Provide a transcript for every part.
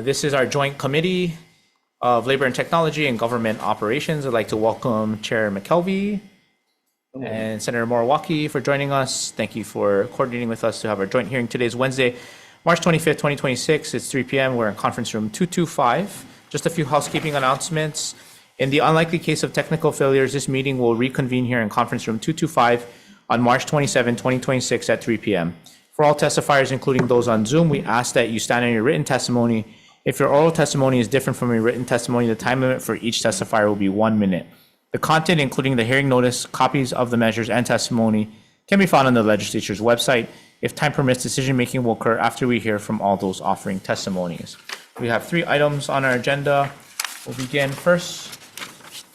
This is our joint committee of Labor and Technology and Government Operations. I'd like to welcome Chair McKelvey and Senator Moriwaki for joining us. Thank you for coordinating with us to have our joint hearing. Today is Wednesday, March 25th, 2026. It's 3 p.m. We're in conference room 225. Just a few housekeeping announcements. In the unlikely case of technical failures, this meeting will reconvene here in conference room 225 on March 27, 2026 at 3 p.m. For all testifiers, including those on Zoom, we ask that you stand on your written testimony. If your oral testimony is different from your written testimony, the time limit for each testifier will be 1 minute. The content, including the hearing notice, copies of the measures, and testimony, can be found on the legislature's website. If time permits, decision-making will occur after we hear from all those offering testimonies. We have 3 items on our agenda. We'll begin first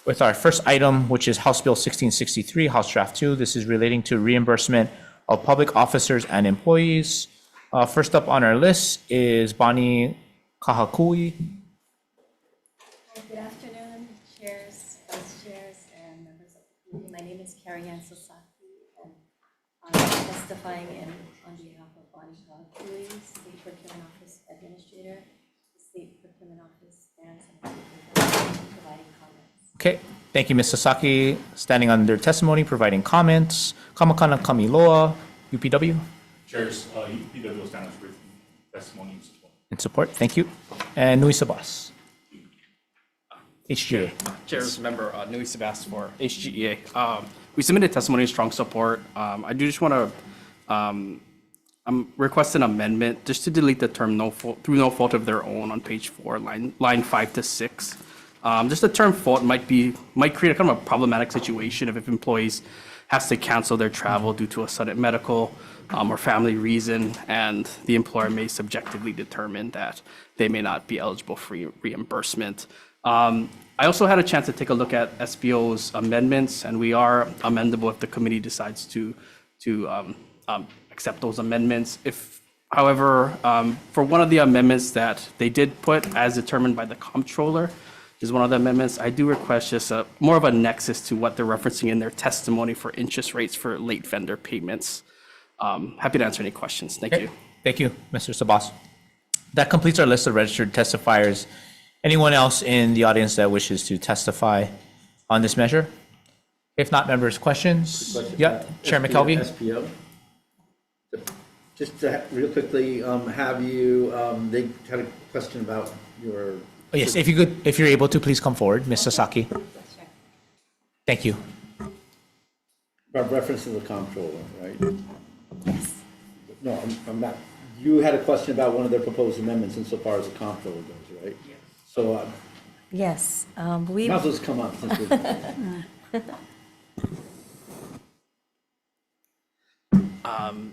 with our first item, which is House Bill 1663, House Draft 2. This is relating to reimbursement of public officers and employees. First up on our list is Bonnie Kahakui. Good afternoon, chairs, vice chairs, and members of the committee. My name is Carrie-Ann Sasaki, and I'm testifying on behalf of Bonnie Kahakui, State Procurement Office Administrator. The State Procurement Office stands and providing comments. Okay, thank you, Ms. Sasaki. Standing on their testimony, providing comments. Kamakana Kamiloa, UPW. Chairs, UPW stands with testimony and support. In support, thank you. And Nui Sabas, HGA. Chairs, member Nui Sabas for HGEA. We submitted testimony in strong support. I do just want to request an amendment just to delete the term through no fault of their own on page 4, line 5 to 6. Just the term fault might create a kind of a problematic situation if employees has to cancel their travel due to a sudden medical or family reason, and the employer may subjectively determine that they may not be eligible for reimbursement. I also had a chance to take a look at SBO's amendments, and we are amendable if the committee decides to accept those amendments. However, for one of the amendments that they did put as determined by the comptroller, is one of the amendments, I do request just more of a nexus to what they're referencing in their testimony for interest rates for late vendor payments. Happy to answer any questions. Thank you. Thank you, Mr. Sabas. That completes our list of registered testifiers. Anyone else in the audience that wishes to testify on this measure? If not, members, questions? Yeah, Chair McKelvey. SPO. Just to real quickly, have you, they had a question about your. Oh, yes, if you're able to, please come forward, Ms. Sasaki. Sure. Thank you. About reference to the comptroller, right? Yes. No, I'm not. You had a question about one of their proposed amendments insofar as the comptroller goes, right? Yes. So, Yes, we. might as well just come up since we're.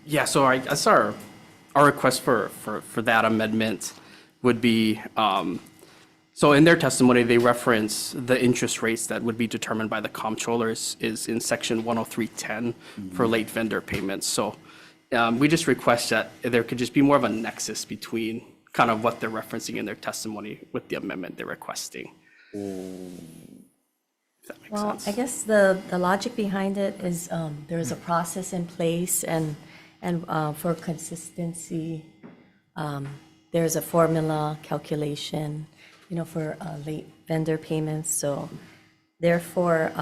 Yeah, so I guess our request for that amendment would be, so in their testimony, they reference the interest rates that would be determined by the comptrollers is in section 103.10 for late vendor payments. So we just request that there could just be more of a nexus between kind of what they're referencing in their testimony with the amendment they're requesting. If that makes sense. I guess the logic behind it is there is a process in place, and for consistency, there's a formula calculation, for late vendor payments. So therefore,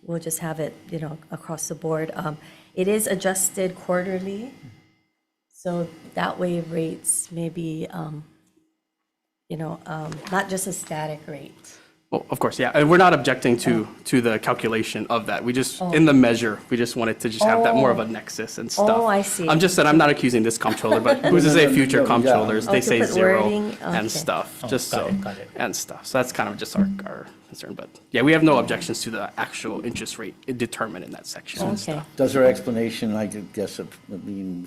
we'll just have it, across the board. It is adjusted quarterly, so that way rates may be, not just a static rate. Well, of course, yeah, and we're not objecting to the calculation of that. We just, in the measure, we just wanted to just have that more of a nexus and stuff. Oh, I see. I'm just saying, I'm not accusing this comptroller, but who's to say future comptrollers, they to say put 0 wording, okay. and stuff, just got so, it, got it. and stuff. So that's kind of just our concern, but yeah, we have no objections to the actual interest rate determined in that section and Okay. stuff. Does her explanation, I guess,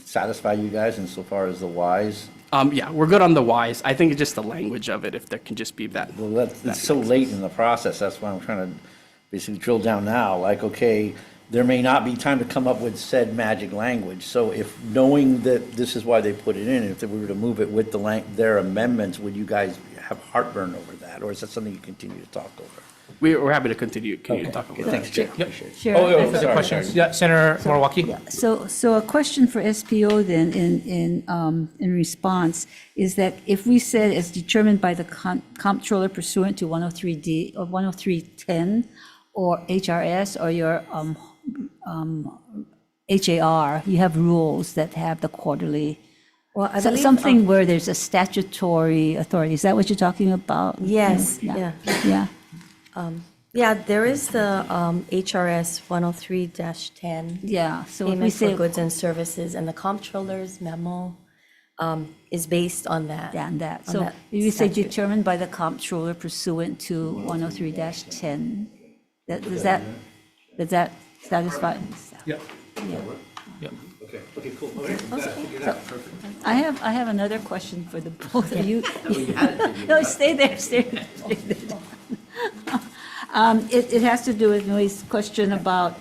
satisfy you guys insofar as the whys? Yeah, we're good on the whys. I think it's just the language of it, if there can just be that. Well, it's so late in the process, that's why I'm trying to basically drill down now, like, okay, there may not be time to come up with said magic language, so if knowing that this is why they put it in, if we were to move it with their amendments, would you guys have heartburn over that, or is that something you continue to talk over? we're happy to continue to talk about that. Thanks, Chair. Appreciate it. Chair, Oh, Further sorry, questions? sorry. Yeah, Senator Morwaki? so a question for SPO then in response is that if we said as determined by the comptroller pursuant to 103D or 10310 or HRS or your HAR, you have rules that have the quarterly, Well, I so- believe, something where there's a statutory authority. Is that what you're talking about? Yes, yeah. Yeah. Yeah, there is the HRS 103-10. Yeah, so if we Payment for say, goods and services, and the comptroller's memo is based on that. yeah, and that, on so that if you say statute. determined by the comptroller pursuant to 103-10, does that satisfy? Yep. Yeah. Yep. Okay, cool. Okay, figured out, perfect. I have another question for the both of you. No, stay there, stay there. It has to do with Nui's question about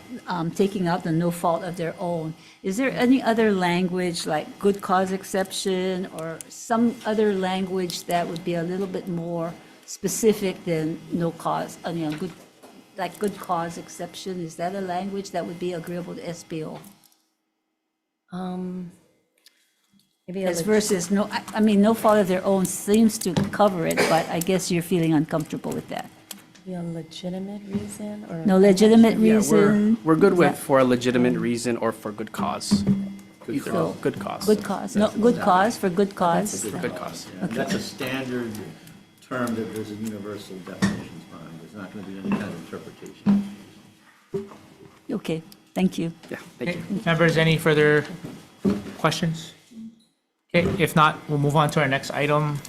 taking out the no fault of their own. Is there any other language, like good cause exception, or some other language that would be a little bit more specific than no cause, good cause exception? Is that a language that would be agreeable to SPO? Maybe As versus no, I mean, no fault of their own seems to cover it, but I guess you're feeling uncomfortable with that. a legitimate reason or? No legitimate Yeah, reason? we're good with Is that- for a legitimate reason or for good cause. Either, So- good cause. Good cause, no, good cause, for good cause. For good cause. Yeah, that's a standard term that there's a universal definitions behind. There's not going to be any kind of interpretation. Okay, thank you. Yeah, thank you. Members, any further questions? Okay, if not, we'll move on to our next item,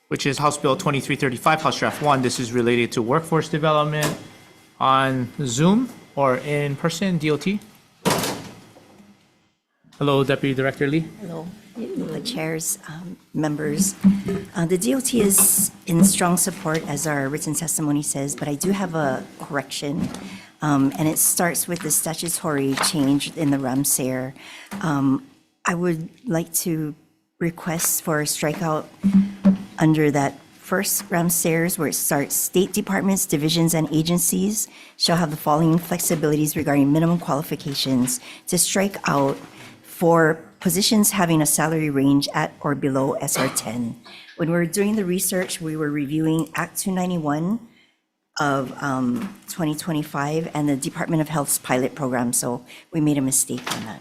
which is House Bill 2335, House Draft 1. This is related to workforce development on Zoom or in person, DOT. Hello, Deputy Director Lee. Hello, the chairs, members. The DOT is in strong support, as our written testimony says, but I do have a correction, and it starts with the statutory change in the RAMSAIR. I would like to request for a strikeout under that first RAMSAIRs where it starts, state departments, divisions, and agencies shall have the following flexibilities regarding minimum qualifications to strike out for positions having a salary range at or below SR 10. When we were doing the research, we were reviewing Act 291 of 2025 and the Department of Health's pilot program, so we made a mistake on that.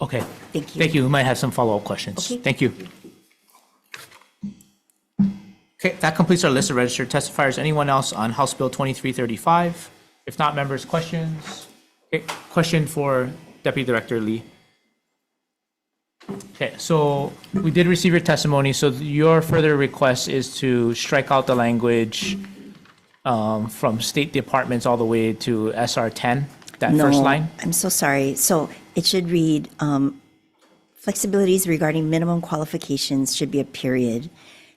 Okay. Thank you. Thank you. We might have some follow-up questions. Okay. Thank you. Okay, that completes our list of registered testifiers. Anyone else on House Bill 2335? If not, members, questions? Okay, question for Deputy Director Lee. Okay, so we did receive your testimony, so your further request is to strike out the language from state departments all the way to SR 10, that first No, line? I'm so sorry. So it should read, flexibilities regarding minimum qualifications should be a period.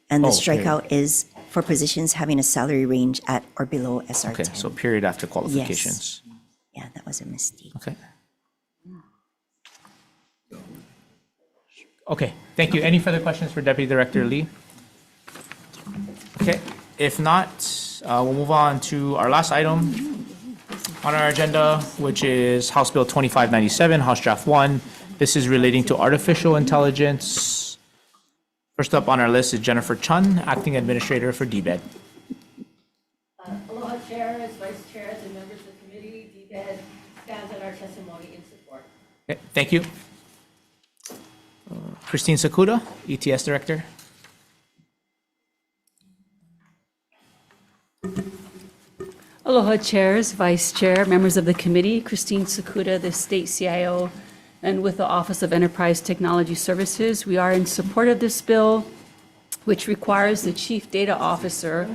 And the Oh, period. strikeout is for positions having a salary range at or below SR Okay, 10. so period after qualifications. Yeah, that was a mistake. Okay. Okay, thank you. Any further questions for Deputy Director Lee? Okay, if not, we'll move on to our last item on our agenda, which is House Bill 2597, House Draft 1. This is relating to artificial intelligence. First up on our list is Jennifer Chun, Acting Administrator for DBED. Aloha chairs, vice chairs, and members of the committee. DBED stands on our testimony in support. Okay, thank you. Christine Sakuda, ETS Director. Aloha chairs, vice chair, members of the committee. Christine Sakuda, the state CIO, and with the Office of Enterprise Technology Services. We are in support of this bill, which requires the chief data officer,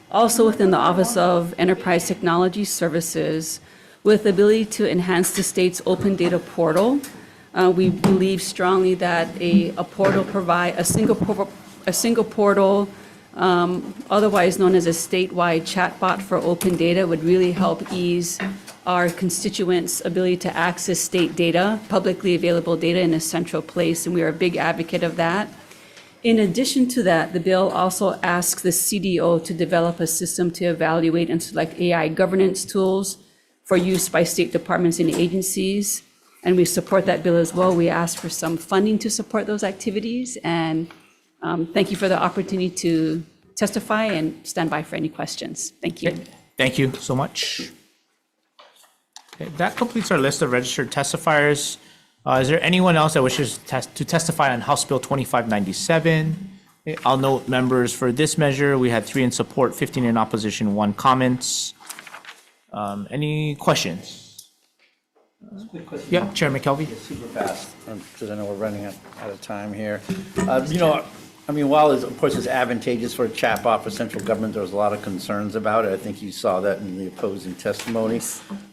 also within the Office of Enterprise Technology Services, with the ability to enhance the state's open data portal. We believe strongly that a portal provide, a single portal, otherwise known as a statewide chatbot for open data, would really help ease our constituents' ability to access state data, publicly available data in a central place, and we are a big advocate of that. In addition to that, the bill also asks the CDO to develop a system to evaluate and select AI governance tools for use by state departments and agencies. And we support that bill as well. We asked for some funding to support those activities. And thank you for the opportunity to testify and stand by for any questions. Thank you. Thank you so much. Okay, that completes our list of registered testifiers. Is there anyone else that wishes to testify on House Bill 2597? Okay, I'll note, members, for this measure, we had 3 in support, 15 in opposition, 1 comments. Any questions? Quick question. Yeah, Chair McKelvey? Super fast, because I know we're running out of time here. You know, I mean, while of course it's advantageous for a chatbot for central government, there was a lot of concerns about it. I think you saw that in the opposing testimony.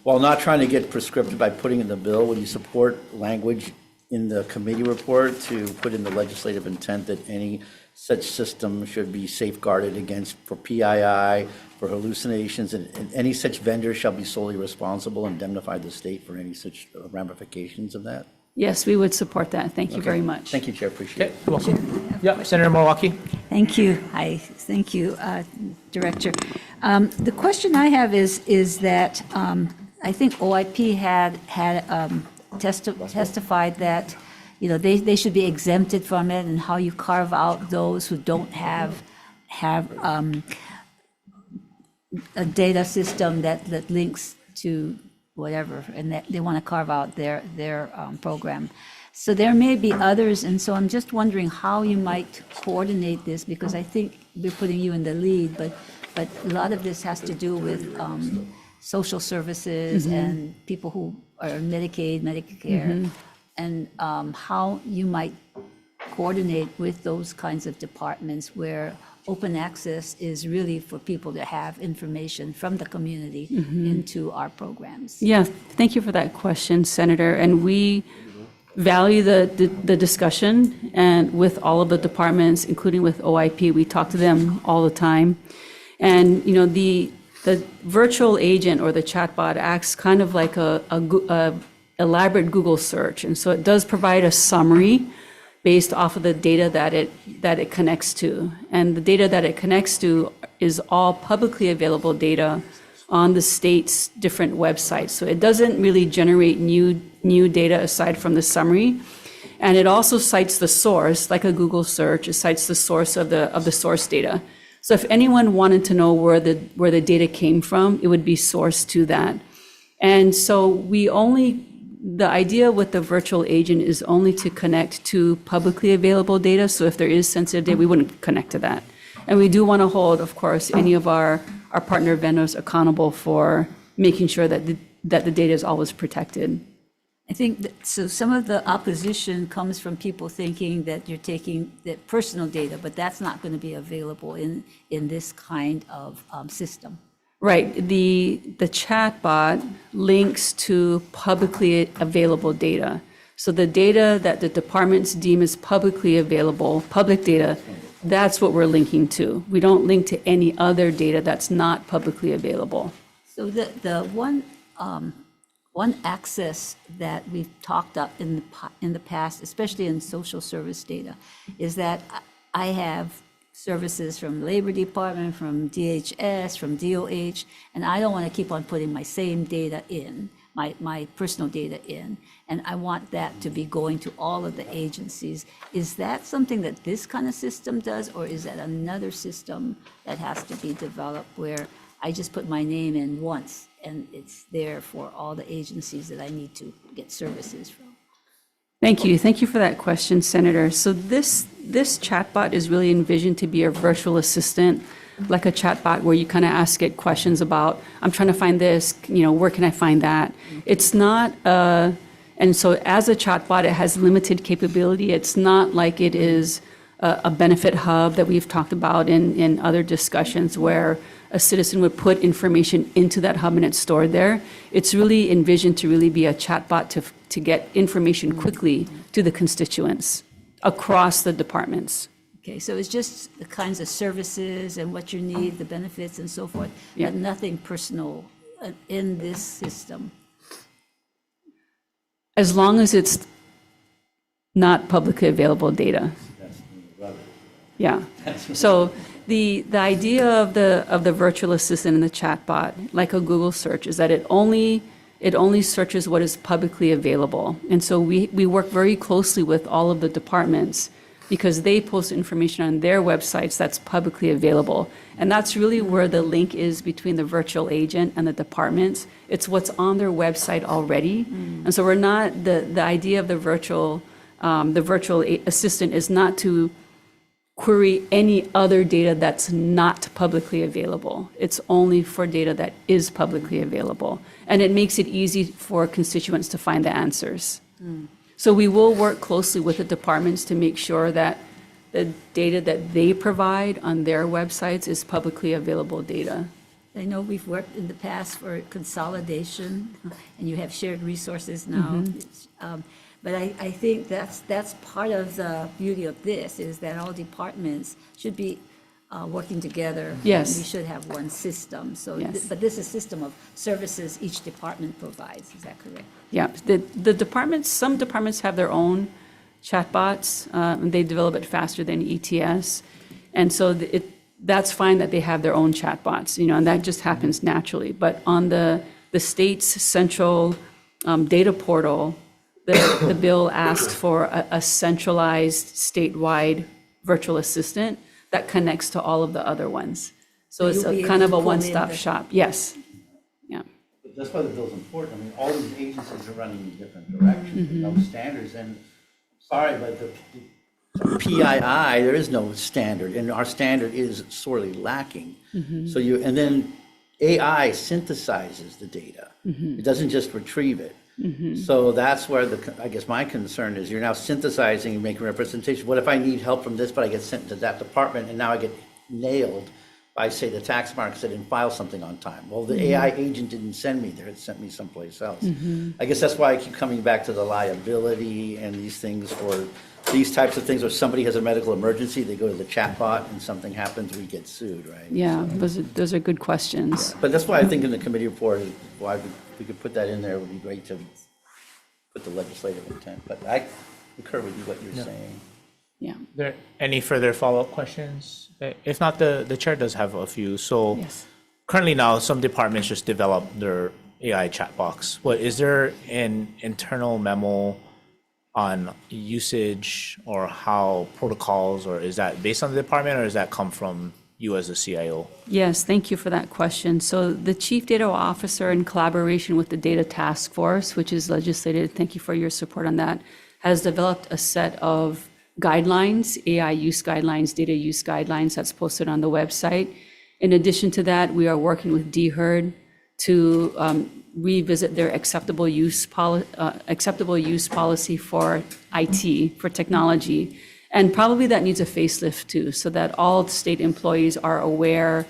While not trying to get prescriptive by putting in the bill, would you support language in the committee report to put in the legislative intent that any such system should be safeguarded against for PII, for hallucinations, and any such vendor shall be solely responsible and indemnify the state for any such ramifications of that? Yes, we would support that. Thank you very much. Thank you, Chair, appreciate Okay, it. you're welcome. Yeah, Senator Moriwaki? Thank you. Thank you, Director. The question I have is that I think OIP had testified that, you know, they should be exempted from it, and how you carve out those who don't have a data system that links to whatever, and that they want to carve out their program. So there may be others, and so I'm just wondering how you might coordinate this, because I think we're putting you in the lead, but a lot of this has to do with social services and people who are Medicaid, Medicare, and how you might coordinate with those kinds of departments where open access is really for people to have information from the community into our programs. Yeah, thank you for that question, Senator. And we value the discussion, and with all of the departments, including with OIP, we talk to them all the time. And, you know, the virtual agent or the chatbot acts kind of like a elaborate Google search. And so it does provide a summary based off of the data that it connects to. And the data that it connects to is all publicly available data on the state's different websites. So it doesn't really generate new data aside from the summary. And it also cites the source, like a Google search. It cites the source of the source data. So if anyone wanted to know where the data came from, it would be sourced to that. And so the idea with the virtual agent is only to connect to publicly available data. So if there is sensitive data, we wouldn't connect to that. And we do want to hold, of course, any of our partner vendors accountable for making sure that the data is always protected. I think that, so some of the opposition comes from people thinking that you're taking the personal data, but that's not going to be available in this kind of system. Right. The chatbot links to publicly available data. So the data that the departments deem as publicly available, public data, that's what we're linking to. We don't link to any other data that's not publicly available. So the one access that we've talked up in the past, especially in social service data, is that I have services from Labor Department, from DHS, from DOH, and I don't want to keep on putting my same data in, my personal data in, and I want that to be going to all of the agencies. Is that something that this kind of system does, or is that another system that has to be developed where I just put my name in once and it's there for all the agencies that I need to get services from? Thank you. Thank you for that question, Senator. So this chatbot is really envisioned to be a virtual assistant, like a chatbot where you kind of ask it questions about, I'm trying to find this, you know, where can I find that? It's not, and so as a chatbot, it has limited capability. It's not like it is a benefit hub that we've talked about in other discussions where a citizen would put information into that hub and it's stored there. It's really envisioned to really be a chatbot to get information quickly to the constituents across the departments. Okay, so it's just the kinds of services and what you need, the benefits and so forth, Yeah. but nothing personal in this system. As long as it's not publicly available data. Yeah. So the idea of the virtual assistant and the chatbot, like a Google search, is that it only searches what is publicly available. And so we work very closely with all of the departments because they post information on their websites that's publicly available. And that's really where the link is between the virtual agent and the departments. It's what's on their website already. And so we're not, the idea of the virtual assistant is not to query any other data that's not publicly available. It's only for data that is publicly available. And it makes it easy for constituents to find the answers. So we will work closely with the departments to make sure that the data that they provide on their websites is publicly available data. I know we've worked in the past for consolidation, and you have shared resources now. But I think that's part of the beauty of this, is that all departments should be working together. Yes. And we should have one system. So, Yes. but this is a system of services each department provides. Is that correct? Yeah, the departments, some departments have their own chatbots, and they develop it faster than ETS. And so that's fine that they have their own chatbots, and that just happens naturally. But on the state's central data portal, the bill asked for a centralized statewide virtual assistant that connects to all of the other ones. So it's you'll be kind of able a to pull in one-stop the- shop, yes. Yeah. But that's why the bill's important. I mean, all these agencies are running in different directions, with no standards, and sorry, but the PII, there is no standard, and our standard is sorely lacking. So and then AI synthesizes the data. It doesn't just retrieve it. So that's where I guess my concern is, you're now synthesizing and making representation. What if I need help from this, but I get sent to that department, and now I get nailed by, say, the tax mark because I didn't file something on time? Well, the AI agent didn't send me there, it sent me someplace else. I guess that's why I keep coming back to the liability and these things for these types of things, where somebody has a medical emergency, they go to the chatbot and something happens, we get sued, right? Yeah, those are good questions. But that's why I think in the committee report, why we could put that in there, it would be great to put the legislative intent. But I concur with you, what you're saying. Yeah. There any further follow-up questions? If not, the chair does have a few. So Yes. currently now, some departments just develop their AI chat box. What is there an internal memo on usage or how protocols, or is that based on the department, or does that come from you as a CIO? Yes, thank you for that question. So the Chief Data Officer, in collaboration with the Data Task Force, which is legislated, thank you for your support on that, has developed a set of guidelines, AI use guidelines, data use guidelines that's posted on the website. In addition to that, we are working with DHERD to revisit their acceptable use policy for IT, for technology. And probably that needs a facelift too, so that all state employees are aware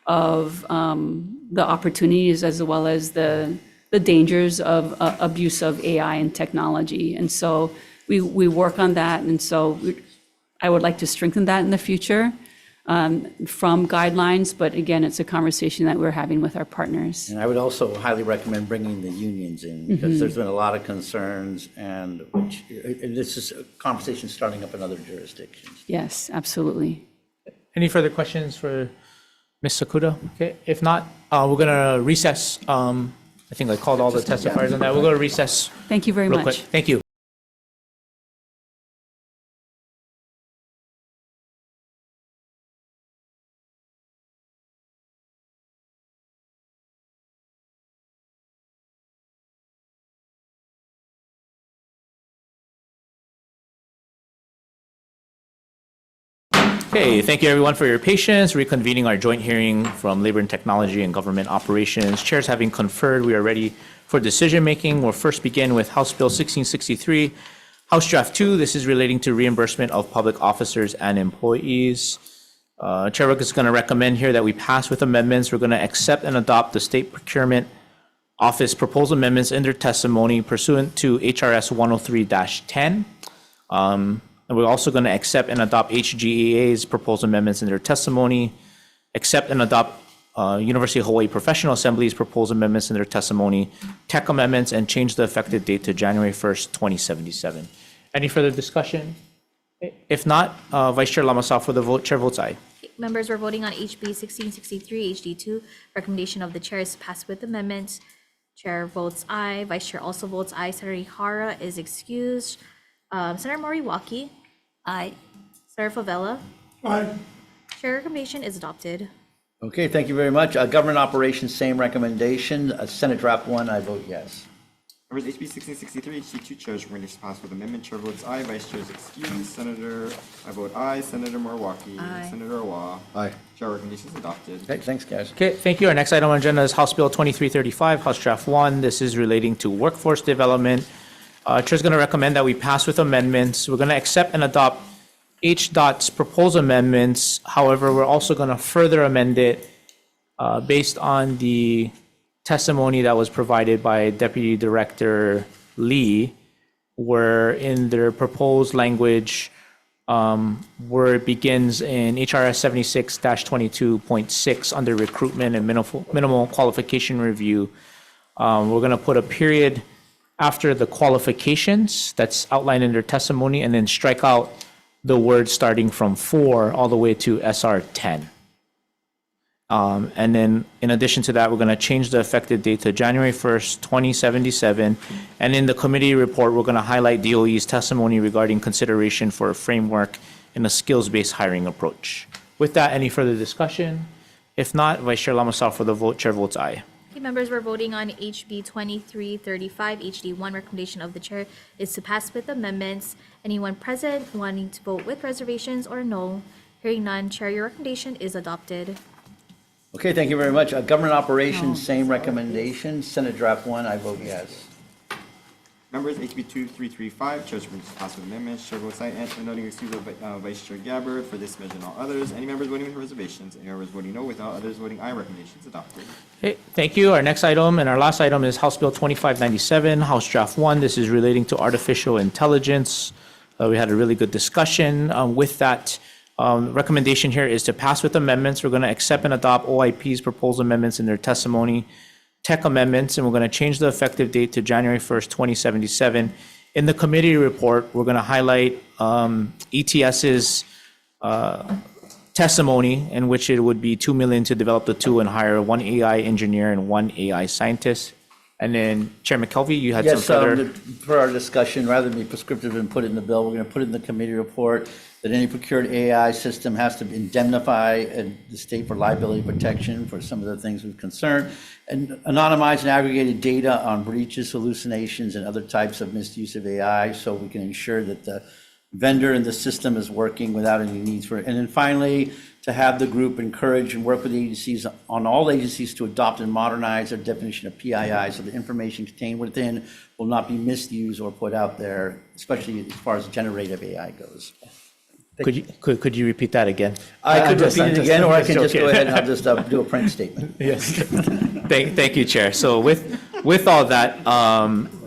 of the opportunities as well as the dangers of abuse of AI and technology. And so we work on that. And so I would like to strengthen that in the future from guidelines. But again, it's a conversation that we're having with our partners. And I would also highly recommend bringing the unions in, because there's been a lot of concerns, and this is a conversation starting up in other jurisdictions. Yes, absolutely. Any further questions for Ms. Sakuda? Okay, if not, we're gonna recess. I think I called all the testifiers on that. We'll go to recess Thank you very real quick. much. Thank you. Okay, thank you everyone for your patience. Reconvening our joint hearing from Labor and Technology and Government Operations. Chairs having conferred, we are ready for decision making. We'll first begin with House Bill 1663, House Draft 2. This is relating to reimbursement of public officers and employees. Chair Rook is going to recommend here that we pass with amendments. We're going to accept and adopt the State Procurement Office proposed amendments in their testimony pursuant to HRS 103-10. And we're also going to accept and adopt HGEA's proposed amendments in their testimony, accept and adopt University of Hawaii Professional Assembly's proposed amendments in their testimony, tech amendments, and change the effective date to January 1st, 2077. Any further discussion? If not, Vice Chair Lamassoff for the vote. Chair votes aye. Members were voting on HB 1663 HD2. Recommendation of the chair is to pass with amendments. Chair votes aye. Vice Chair also votes aye. Senator Ihara is excused. Senator Moriwaki. Aye. Senator Favela. Aye. Chair recommendation is adopted. Okay, thank you very much. Government operations, same recommendation. Senate Draft 1, I vote yes. Members, HB 1663, HC2, Chair's recommendation passed with amendment. Chair votes aye. Vice Chair is excused. Senator, I vote aye. Senator Moriwaki. Aye. Senator Awa. Aye. Chair recommendation is adopted. Okay, thanks, guys. Okay, thank you. Our next item on agenda is House Bill 2335, House Draft 1. This is relating to workforce development. Chair's going to recommend that we pass with amendments. We're going to accept and adopt HDOT's proposed amendments. However, we're also going to further amend it based on the testimony that was provided by Deputy Director Lee, where in their proposed language, where it begins in HRS 76-22.6 under recruitment and minimal qualification review, we're going to put a period after the qualifications that's outlined in their testimony, and then strike out the word starting from 4 all the way to SR 10. And then in addition to that, we're going to change the effective date to January 1st, 2077. And in the committee report, we're going to highlight DOE's testimony regarding consideration for a framework in a skills-based hiring approach. With that, any further discussion? If not, Vice Chair Lamassoff for the vote. Chair votes aye. Okay, members were voting on HB 2335 HD1. Recommendation of the chair is to pass with amendments. Anyone present wanting to vote with reservations or no? Hearing none, Chair, your recommendation is adopted. Okay, thank you very much. Government operations, same recommendation. Senate Draft 1, I vote yes. Members, HB 2335, Chair's recommendation is passed with amendments. Chair votes aye. And noting excuse of Vice Chair Gabbard for this measure and all others. Any members voting with reservations? Any members voting no? Without others voting aye, recommendation is adopted. Okay, thank you. Our next item and our last item is House Bill 2597, House Draft 1. This is relating to artificial intelligence. We had a really good discussion with that. Recommendation here is to pass with amendments. We're going to accept and adopt OIP's proposed amendments in their testimony, tech amendments, and we're going to change the effective date to January 1st, 2077. In the committee report, we're going to highlight ETS's testimony, in which it would be $2 million to develop the tool and hire 1 AI engineer and 1 AI scientist. And then Chair McKelvey, you had some Yes, further. for our discussion, rather than be prescriptive and put it in the bill, we're going to put it in the committee report that any procured AI system has to indemnify the state for liability protection for some of the things we've concerned, and anonymize and aggregated data on breaches, hallucinations, and other types of misuse of AI, so we can ensure that the vendor and the system is working without any needs for it. And then finally, to have the group encourage and work with agencies, on all agencies, to adopt and modernize their definition of PII, so the information contained within will not be misused or put out there, especially as far as generative AI goes. Could you repeat that again? I could repeat it again, or I can just go joking. ahead and I'll just do a print statement. Yes. Thank you, Chair. So with all that,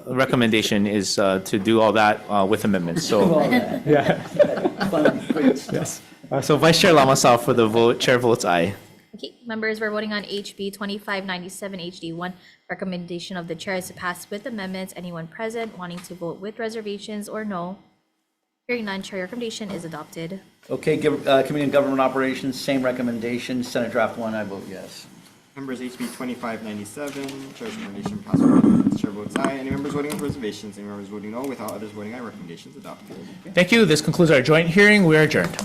recommendation is to do all that with amendments. So, yes. So Vice Chair Lamassoff for the vote. Chair votes aye. Okay, members were voting on HB 2597 HD1. Recommendation of the chair is to pass with amendments. Anyone present wanting to vote with reservations or no? Hearing none, Chair, your recommendation is adopted. Okay, Committee on Government Operations, same recommendation. Senate Draft 1, I vote yes. Members, HB 2597, Chair's recommendation passed with amendments. Chair votes aye. Any members voting with reservations? Any members voting no? Without others voting aye, recommendation is adopted. Thank you. This concludes our joint hearing. We are adjourned.